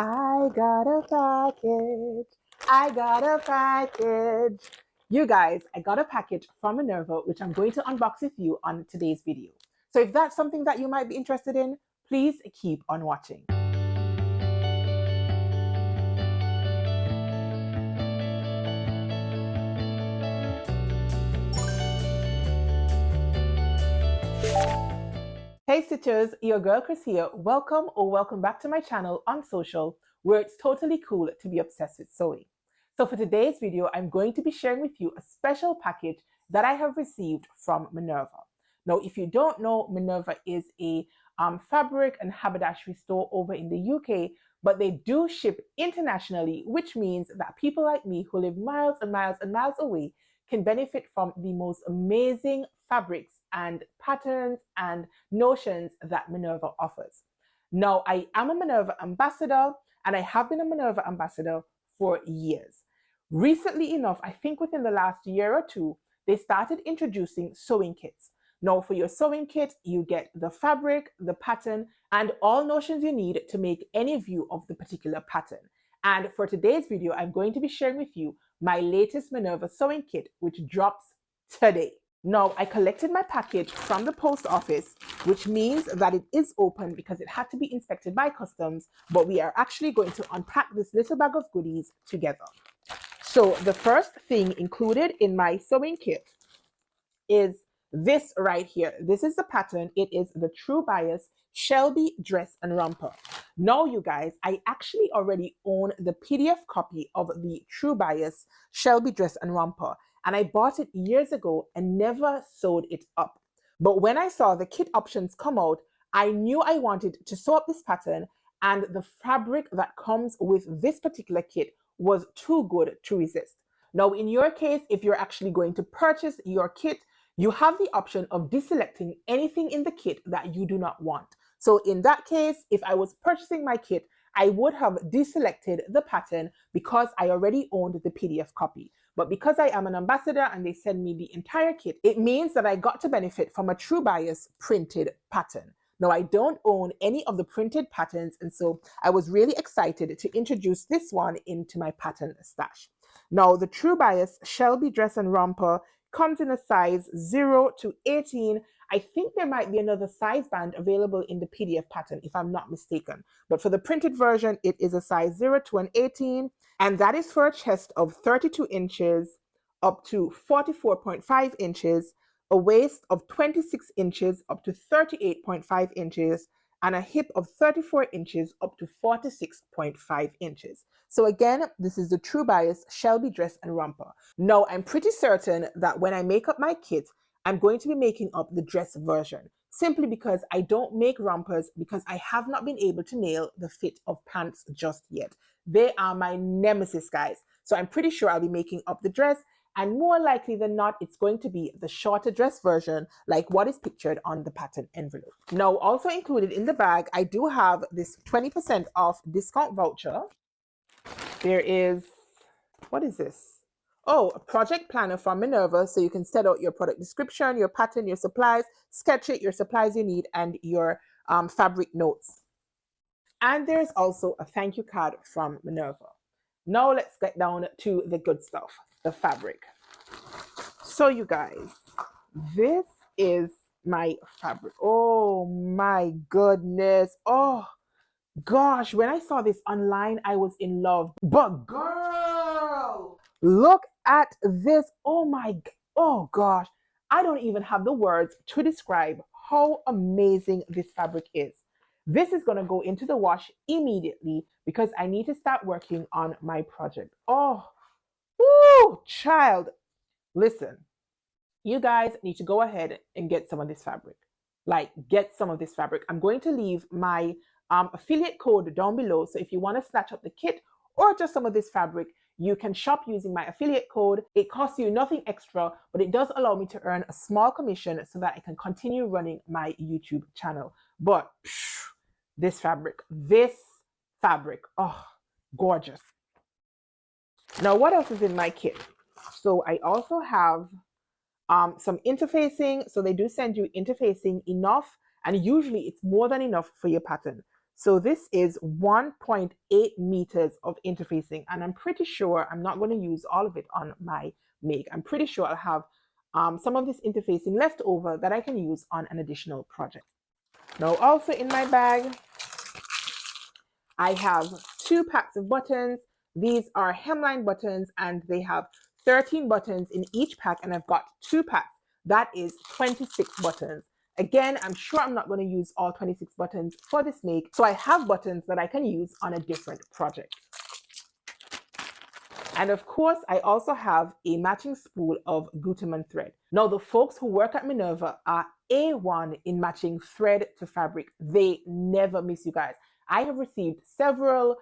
I got a package. I got a package. You guys, I got a package from Minerva, which I'm going to unbox with you on today's video. So if that's something that you might be interested in, please keep on watching. Hey Stitchers, your girl Kris here. Welcome or welcome back to my channel on social, where it's totally cool to be obsessed with sewing. So for today's video, I'm going to be sharing with you a special package that I have received from Minerva. Now, if you don't know, Minerva is a fabric and haberdashery store over in the UK, but they do ship internationally, which means that people like me who live miles and miles and miles away can benefit from the most amazing fabrics and patterns and notions that Minerva offers. Now, I am a Minerva ambassador and I have been a Minerva ambassador for years. Recently enough, I think within the last year or two, they started introducing sewing kits. Now, for your sewing kit, you get the fabric, the pattern, and all notions you need to make any view of the particular pattern. And for today's video, I'm going to be sharing with you my latest Minerva sewing kit, which drops today. Now, I collected my package from the post office, which means that it is open because it had to be inspected by customs, but we are actually going to unpack this little bag of goodies together. So the first thing included in my sewing kit is this right here. This is the pattern. It is the True Bias Shelby Dress and Romper. Now, you guys, I actually already own the PDF copy of the True Bias Shelby Dress and Romper, and I bought it years ago and never sewed it up. But when I saw the kit options come out, I knew I wanted to sew up this pattern, and the fabric that comes with this particular kit was too good to resist. Now, in your case, if you're actually going to purchase your kit, you have the option of deselecting anything in the kit that you do not want. So in that case, if I was purchasing my kit, I would have deselected the pattern because I already owned the PDF copy. But because I am an ambassador and they send me the entire kit, it means that I got to benefit from a True Bias printed pattern. Now, I don't own any of the printed patterns, and so I was really excited to introduce this one into my pattern stash. Now, the True Bias Shelby Dress and Romper comes in a size 0 to 18. I think there might be another size band available in the PDF pattern, if I'm not mistaken. But for the printed version, it is a size 0 to an 18. And that is for a chest of 32 inches up to 44.5 inches, a waist of 26 inches up to 38.5 inches, and a hip of 34 inches up to 46.5 inches. So again, this is the True Bias Shelby Dress and Romper. Now, I'm pretty certain that when I make up my kit, I'm going to be making up the dress version, simply because I don't make rompers because I have not been able to nail the fit of pants just yet. They are my nemesis, guys. So I'm pretty sure I'll be making up the dress, and more likely than not, it's going to be the shorter dress version, like what is pictured on the pattern envelope. Now, also included in the bag, I do have this 20% off discount voucher. There is, what is this? Oh, a project planner from Minerva, so you can set out your product description, your pattern, your supplies, sketch it, your supplies you need, and your fabric notes. And there's also a thank you card from Minerva. Now let's get down to the good stuff, the fabric. So you guys, this is my fabric. Oh my goodness. Oh gosh, when I saw this online, I was in love. But girl, look at this. Oh gosh. I don't even have the words to describe how amazing this fabric is. This is going to go into the wash immediately because I need to start working on my project. Oh, woo, child. Listen, you guys need to go ahead and get some of this fabric. Like, get some of this fabric. I'm going to leave my affiliate code down below. So if you want to snatch up the kit or just some of this fabric, you can shop using my affiliate code. It costs you nothing extra, but it does allow me to earn a small commission so that I can continue running my YouTube channel. But this fabric, oh, gorgeous. Now, what else is in my kit? So I also have some interfacing. So they do send you interfacing enough, and usually it's more than enough for your pattern. So this is 1.8 meters of interfacing, and I'm pretty sure I'm not going to use all of it on my make. I'm pretty sure I'll have some of this interfacing left over that I can use on an additional project. Now also in my bag, I have 2 packs of buttons. These are hemline buttons and they have 13 buttons in each pack, and I've got 2 packs. That is 26 buttons. Again, I'm sure I'm not going to use all 26 buttons for this make, so I have buttons that I can use on a different project. And of course, I also have a matching spool of Gutermann thread. Now, the folks who work at Minerva are A1 in matching thread to fabric. They never miss, you guys. I have received several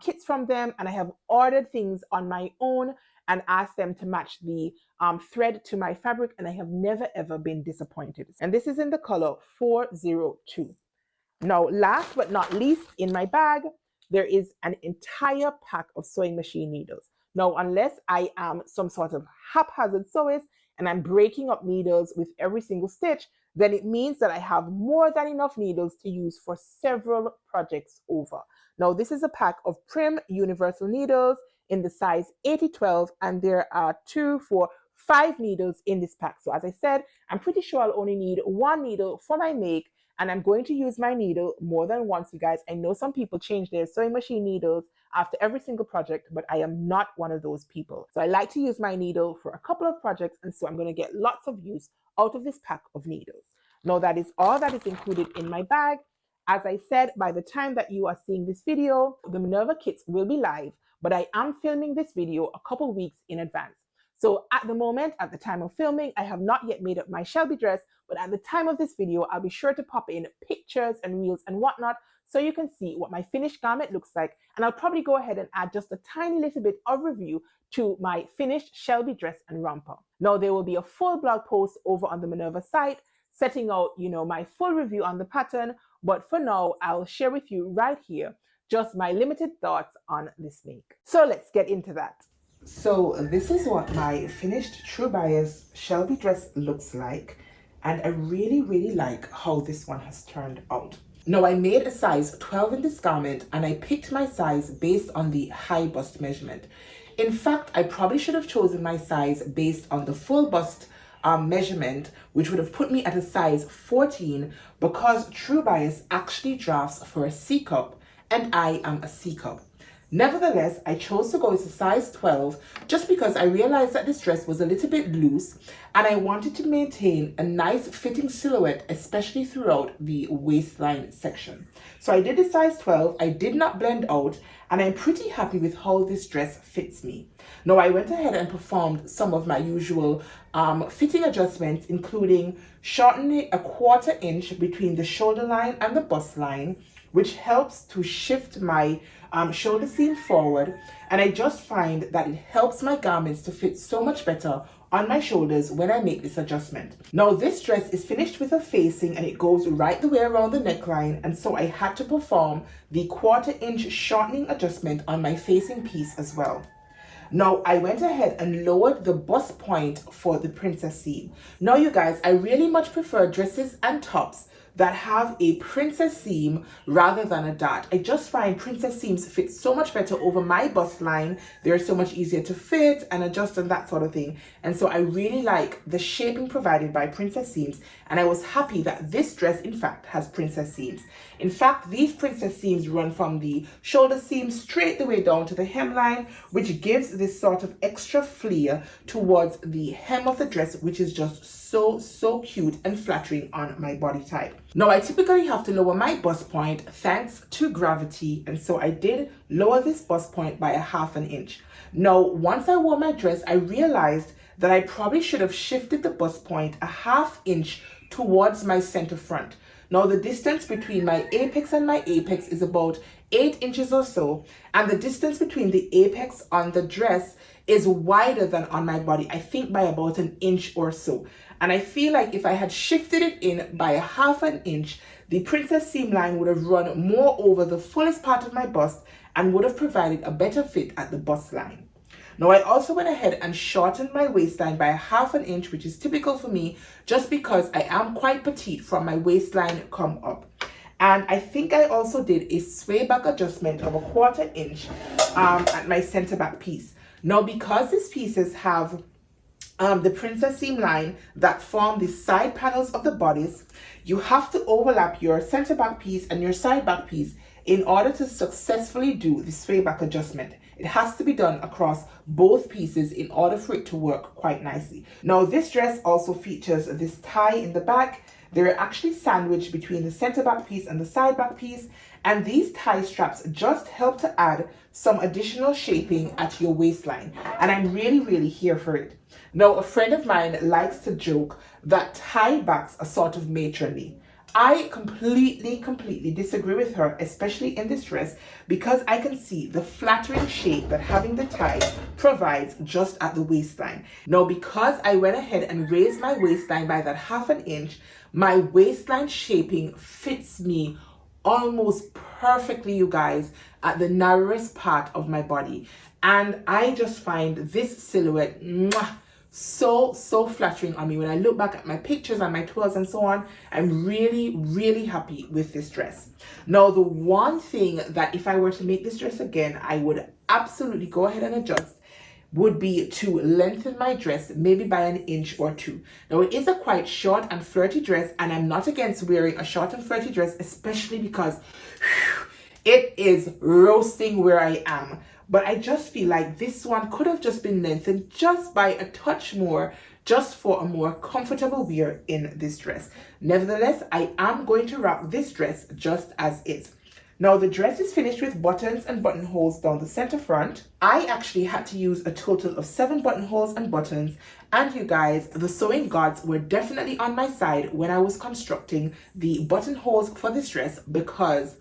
kits from them, and I have ordered things on my own and asked them to match the thread to my fabric, and I have never ever been disappointed. And this is in the color 402. Now, last but not least, in my bag, there is an entire pack of sewing machine needles. Now, unless I am some sort of haphazard sewist and I'm breaking up needles with every single stitch, then it means that I have more than enough needles to use for several projects over. Now, this is a pack of Prim Universal needles in the size 80-12, and there are 2, 4, 5 needles in this pack. So as I said, I'm pretty sure I'll only need 1 needle for my make, and I'm going to use my needle more than once, you guys. I know some people change their sewing machine needles after every single project, but I am not one of those people. So I like to use my needle for a couple of projects, and so I'm going to get lots of use out of this pack of needles. Now, that is all that is included in my bag. As I said, by the time that you are seeing this video, the Minerva kits will be live, but I am filming this video a couple weeks in advance. So at the moment, at the time of filming, I have not yet made up my Shelby dress, but at the time of this video, I'll be sure to pop in pictures and reels and whatnot so you can see what my finished garment looks like. And I'll probably go ahead and add just a tiny little bit of review to my finished Shelby dress and romper. Now, there will be a full blog post over on the Minerva site setting out, my full review on the pattern. But for now, I'll share with you right here just my limited thoughts on this make. So let's get into that. So this is what my finished True Bias Shelby dress looks like, and I really like how this one has turned out. Now, I made a size 12 in this garment, and I picked my size based on the high bust measurement. In fact, I probably should have chosen my size based on the full bust measurement, which would have put me at a size 14, because True Bias actually drafts for a C cup, and I am a C cup. Nevertheless, I chose to go with a size 12 just because I realized that this dress was a little bit loose and I wanted to maintain a nice fitting silhouette, especially throughout the waistline section. So I did a size 12, I did not blend out, and I'm pretty happy with how this dress fits me. Now, I went ahead and performed some of my usual fitting adjustments, including shortening a 1/4 inch between the shoulder line and the bust line, which helps to shift my shoulder seam forward, and I just find that it helps my garments to fit so much better on my shoulders when I make this adjustment. Now, this dress is finished with a facing and it goes right the way around the neckline, and so I had to perform the 1/4 inch shortening adjustment on my facing piece as well. Now, I went ahead and lowered the bust point for the princess seam. Now, you guys, I really much prefer dresses and tops that have a princess seam rather than a dart. I just find princess seams fit so much better over my bust line. They're so much easier to fit and adjust and that sort of thing. And so I really like the shaping provided by princess seams, and I was happy that this dress in fact has princess seams. In fact, these princess seams run from the shoulder seam straight the way down to the hemline, which gives this sort of extra flair towards the hem of the dress, which is just so cute and flattering on my body type. Now, I typically have to lower my bust point thanks to gravity, and so I did lower this bust point by a 1/2 inch. Now, once I wore my dress, I realized that I probably should have shifted the bust point a 1/2 inch towards my center front. Now, the distance between my apex and my apex is about 8 inches or so, and the distance between the apex on the dress is wider than on my body, I think by about 1 inch or so. And I feel like if I had shifted it in by a 1/2 inch, the princess seam line would have run more over the fullest part of my bust and would have provided a better fit at the bust line. Now, I also went ahead and shortened my waistline by a 1/2 inch, which is typical for me just because I am quite petite from my waistline come up. And I think I also did a sway back adjustment of 1/4 inch at my center back piece. Now, because these pieces have the princess seam line that form the side panels of the bodice, you have to overlap your center back piece and your side back piece in order to successfully do the sway back adjustment. It has to be done across both pieces in order for it to work quite nicely. Now, this dress also features this tie in the back. They're actually sandwiched between the center back piece and the side back piece, and these tie straps just help to add some additional shaping at your waistline, and I'm really here for it. Now, a friend of mine likes to joke that tie backs are sort of matronly. I completely disagree with her, especially in this dress, because I can see the flattering shape that having the tie provides just at the waistline. Now, because I went ahead and raised my waistline by that 1/2 inch, my waistline shaping fits me almost perfectly, you guys, at the narrowest part of my body. And I just find this silhouette so flattering on me. When I look back at my pictures and my twirls and so on, I'm really happy with this dress. Now, the one thing that if I were to make this dress again, I would absolutely go ahead and adjust would be to lengthen my dress maybe by 1 inch or 2. Now, it is a quite short and flirty dress, and I'm not against wearing a short and flirty dress, especially because it is roasting where I am. But I just feel like this one could have just been lengthened just by a touch more, just for a more comfortable wear in this dress. Nevertheless, I am going to rock this dress just as is. Now, the dress is finished with buttons and buttonholes down the center front. I actually had to use a total of 7 buttonholes and buttons. And you guys, the sewing gods were definitely on my side when I was constructing the buttonholes for this dress, because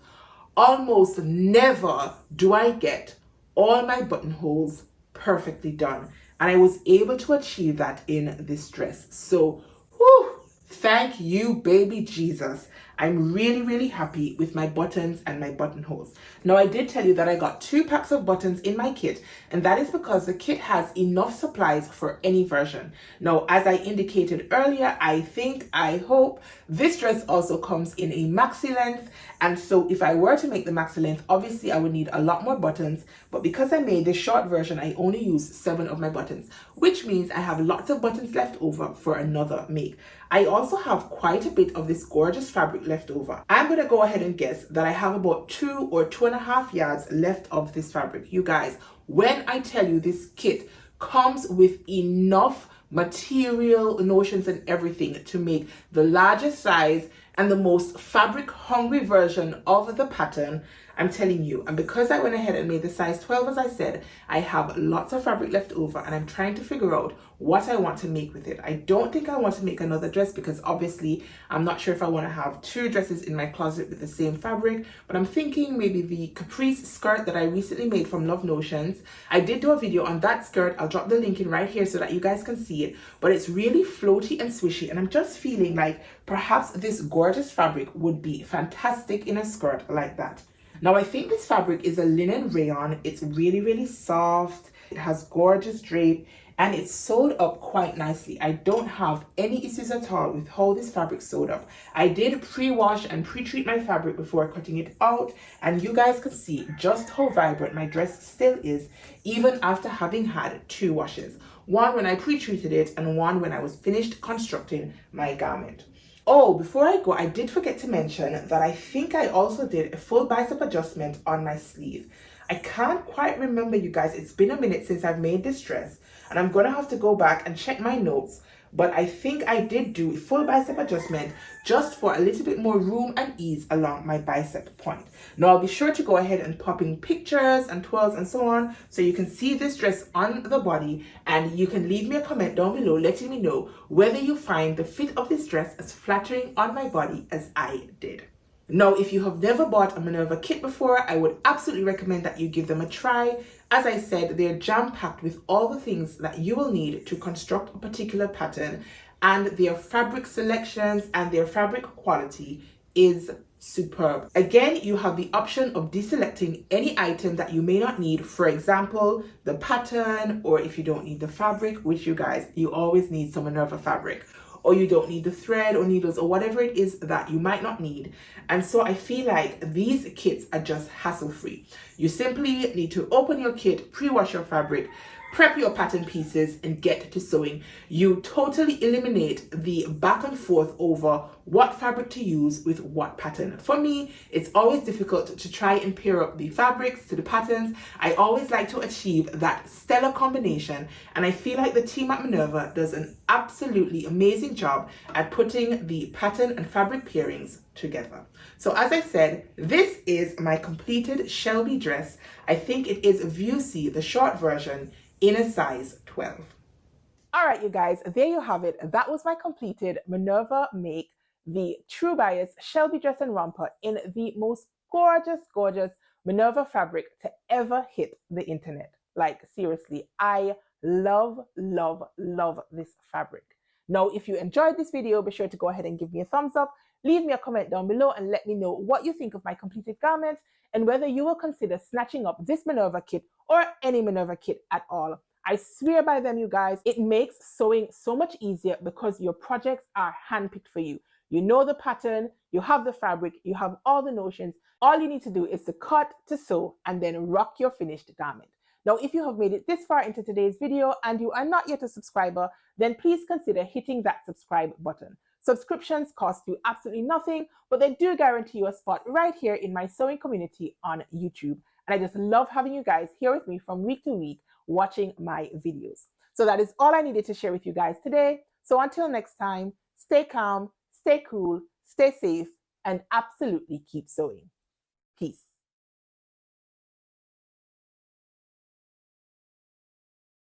almost never do I get all my buttonholes perfectly done. And I was able to achieve that in this dress. So, whew, thank you, baby Jesus. I'm really happy with my buttons and my buttonholes. Now, I did tell you that I got 2 packs of buttons in my kit, and that is because the kit has enough supplies for any version. Now, as I indicated earlier, I hope this dress also comes in a maxi length, and so if I were to make the maxi length, obviously I would need a lot more buttons, but because I made the short version, I only used 7 of my buttons, which means I have lots of buttons left over for another make. I also have quite a bit of this gorgeous fabric left over. I'm going to go ahead and guess that I have about 2 or 2.5 yards left of this fabric. You guys, when I tell you this kit comes with enough material, notions and everything to make the largest size and the most fabric hungry version of the pattern, I'm telling you. And because I went ahead and made the size 12, as I said, I have lots of fabric left over, and I'm trying to figure out what I want to make with it. I don't think I want to make another dress, because obviously I'm not sure if I want to have 2 dresses in my closet with the same fabric, but I'm thinking maybe the caprice skirt that I recently made from Love Notions. I did do a video on that skirt. I'll drop the link in right here so that you guys can see it, but it's really floaty and swishy, and I'm just feeling like perhaps this gorgeous fabric would be fantastic in a skirt like that. Now, I think this fabric is a linen rayon. It's really soft. It has gorgeous drape, and it's sewed up quite nicely. I don't have any issues at all with how this fabric sewed up. I did pre-wash and pre-treat my fabric before cutting it out, and you guys can see just how vibrant my dress still is, even after having had 2 washes. One when I pre-treated it, and one when I was finished constructing my garment. Oh, before I go, I did forget to mention that I think I also did a full bicep adjustment on my sleeve. I can't quite remember, you guys. It's been a minute since I've made this dress, and I'm going to have to go back and check my notes. But I think I did do a full bicep adjustment just for a little bit more room and ease along my bicep point. Now, I'll be sure to go ahead and pop in pictures and twirls and so on, so you can see this dress on the body, and you can leave me a comment down below letting me know whether you find the fit of this dress as flattering on my body as I did. Now, if you have never bought a Minerva kit before, I would absolutely recommend that you give them a try. As I said, they're jam-packed with all the things that you will need to construct a particular pattern, and their fabric selections and their fabric quality is superb. Again, you have the option of deselecting any item that you may not need, for example, the pattern, or if you don't need the fabric, which you guys, you always need some Minerva fabric. or you don't need the thread or needles or whatever it is that you might not need. And so I feel like these kits are just hassle-free. You simply need to open your kit, pre-wash your fabric, prep your pattern pieces, and get to sewing. You totally eliminate the back and forth over what fabric to use with what pattern. For me, it's always difficult to try and pair up the fabrics to the patterns. I always like to achieve that stellar combination, and I feel like the team at Minerva does an absolutely amazing job at putting the pattern and fabric pairings together. So as I said, this is my completed Shelby dress. I think it is View C, the short version, in a size 12. All right, you guys, there you have it. That was my completed Minerva make, the True Bias Shelby Dress and Romper in the most gorgeous, gorgeous Minerva fabric to ever hit the internet. Like, seriously, I love, love, love this fabric. Now, if you enjoyed this video, be sure to go ahead and give me a thumbs up. Leave me a comment down below and let me know what you think of my completed garments and whether you will consider snatching up this Minerva kit or any Minerva kit at all. I swear by them, you guys. It makes sewing so much easier because your projects are handpicked for you. You know the pattern, you have the fabric, you have all the notions. All you need to do is to cut, to sew, and then rock your finished garment. Now, if you have made it this far into today's video and you are not yet a subscriber, then please consider hitting that subscribe button. Subscriptions cost you absolutely nothing, but they do guarantee you a spot right here in my sewing community on YouTube. And I just love having you guys here with me from week to week watching my videos. So that is all I needed to share with you guys today. So until next time, stay calm, stay cool, stay safe, and absolutely keep sewing. Peace.